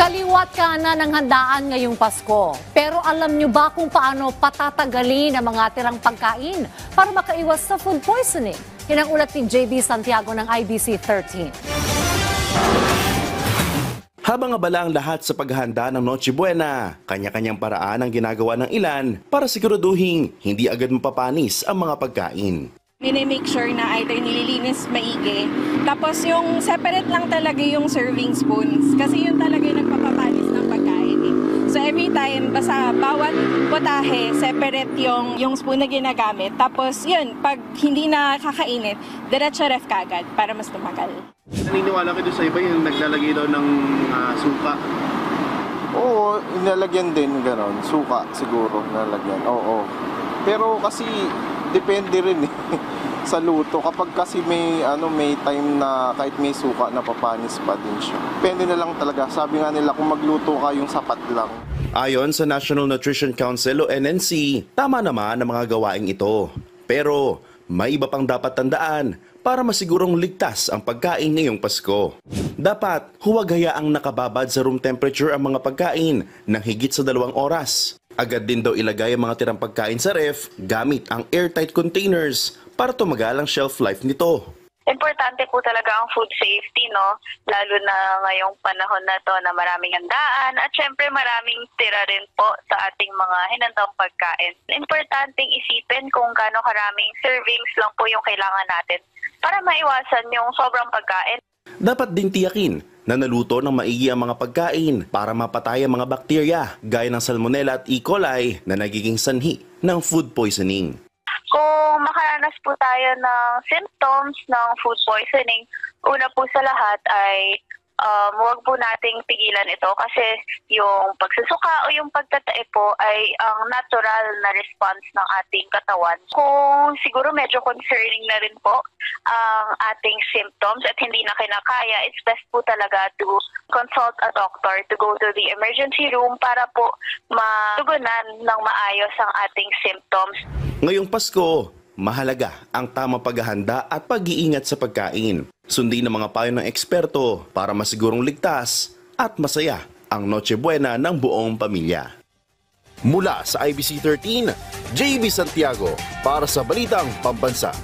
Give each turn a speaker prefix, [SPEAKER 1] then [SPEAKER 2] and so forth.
[SPEAKER 1] Kaliwat kanan ng handaan ngayong Pasko. Pero alam nyo ba kung paano patatagalin ang mga tirang pagkain para makaiwas sa food poisoning? Yan ang ulat ni JB Santiago ng IBC 13.
[SPEAKER 2] Habang abala ang lahat sa paghahanda ng Noche Buena, kanya-kanyang paraan ang ginagawa ng ilan para siguraduhin hindi agad mapapanis ang mga pagkain.
[SPEAKER 3] Minimake sure na either nililinis maigi, tapos yung separate lang talaga yung serving spoons kasi yun talaga yung nagpapapanis ng pagkain. So every time, basta bawat potahe, separate yung spoon na ginagamit. Tapos yun, pag hindi na kakainit, diretso ref kagad para mas tumagal.
[SPEAKER 4] Naniniwala kayo sa iba yung naglalagay daw ng suka?
[SPEAKER 5] Oo, inalagyan din gano'n. Suka siguro nalagyan. Oo. Pero kasi depende rin sa luto. Kapag kasi may time na kahit may suka napapanis pa din siya. Depende na lang talaga. Sabi nga nila kung magluto ka yung sapat lang.
[SPEAKER 2] Ayon sa National Nutrition Council o NNC, tama naman ang mga gawaing ito. Pero may iba pang dapat tandaan para masigurong ligtas ang pagkain ngayong Pasko. Dapat huwag hayaang nakababad sa room temperature ang mga pagkain ng higit sa 2 oras. Agad din daw ilagay ang mga tirang pagkain sa ref gamit ang airtight containers para tumagal ang shelf life nito.
[SPEAKER 6] Importante po talaga ang food safety, no? Lalo na ngayong panahon na to na maraming handaan at syempre maraming tira rin po sa ating mga hinandang pagkain. Importanteng isipin kung gaano karaming servings lang po yung kailangan natin para maiwasan yung sobrang pagkain.
[SPEAKER 2] Dapat din tiyakin na naluto ng maigi ang mga pagkain para mapatay ang mga bakterya gaya ng Salmonella at E. coli na nagiging sanhi ng food poisoning.
[SPEAKER 6] Kung makaranas po tayo ng symptoms ng food poisoning, una po sa lahat ay huwag po nating pigilan ito kasi yung pagsusuka o yung pagtatae po ay ang natural na response ng ating katawan. Kung siguro medyo concerning na rin po ang ating symptoms at hindi na kinakaya, it's best po talaga to consult a doctor, to go to the emergency room para po matugunan ng maayos ang ating symptoms.
[SPEAKER 2] Ngayong Pasko, mahalaga ang tamang paghahanda at pag-iingat sa pagkain. Sundin ang mga payo ng eksperto para masigurong ligtas at masaya ang Noche Buena ng buong pamilya. Mula sa IBC 13, JB Santiago para sa Balitang Pambansa.